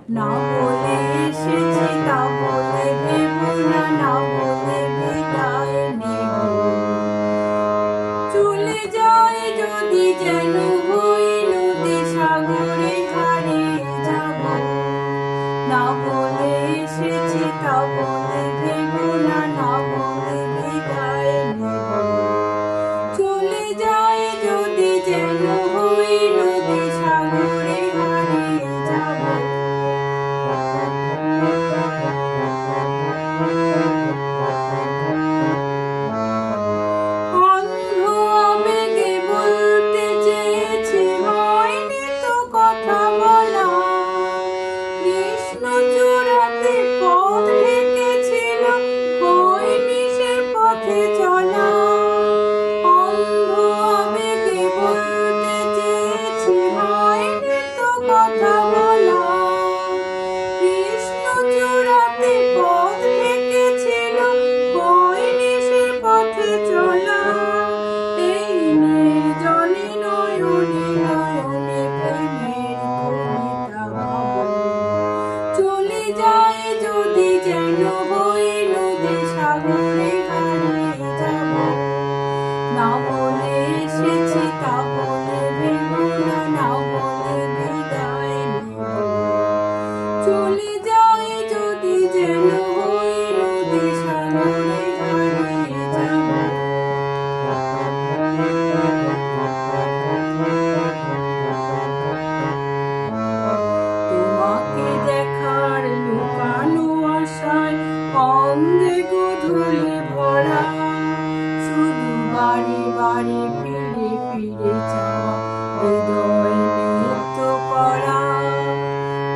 না বলে এসেছি তা বলে ভেবো না, না বলে বিদায় নেব। চলে যায় যদি যেন হই নদী সাগরে হারিয়ে যাব। না বলে এসেছি তা বলে ভেবো না, না বলে বিদায় নেব। চলে যায় যদি যেন হই নদী সাগরে হারিয়ে যাব। অন্ধ আবেগে বলতে চেয়েছি, হয়নি তো কথা বলা। কৃষ্ণ চূড়াতে পথ ঢেকেছিল, হয়নি সে পথে চলা। অন্ধ আবেগে বলতে চেয়েছি, হয়নি তো কথা বলা। কৃষ্ণ চূড়াতে পথ ঢেকেছিল, হয়নি সে পথে চলা। এই নির্জনে নয়নে নয়নে প্রেমের কবিতা গাবো। চলে যায় যদি যেন হই নদী সাগরে হারিয়ে যাব। না বলে এসেছি তা বলে ভেবো না, না বলে বিদায় নেব। চলে যায় যদি যেন হই নদী সাগরে হারিয়ে যাব। তোমাকে দেখার লুকানো আশায় অঙ্গে গোধূলি ভরা। শুধু বাড়ি বাড়ি ফিরে ফিরে যাওয়া, হৃদয় নৃত্য করা।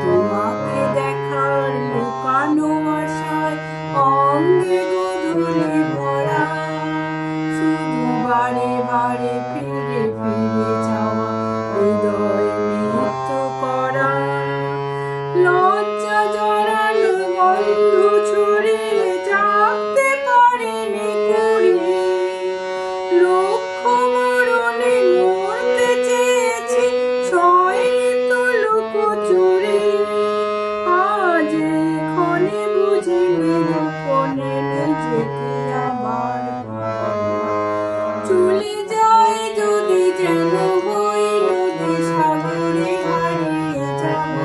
তোমাকে দেখার লুকানো আশায় অঙ্গে গোধূলি ভরা। শুধু বাড়ি বাড়ি ফিরে ফিরে যাওয়া, হৃদয় নৃত্য করা। লজ্জা জড়ানো গন্ধ ছড়িয়ে জাগতে পারিনি কুড়িয়ে। লক্ষ মরণে মরতে চেয়েছি, সয়নি তো লুকোচুরি। আজ এক্ষণে বুঝিনি গোপনে নিজেকে আবার চলে যায় যদি যেন হই নদী সাগরে হারিয়ে যাব।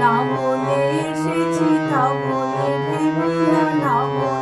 না বলে এসেছি তা বলে ভেবো না, না বলে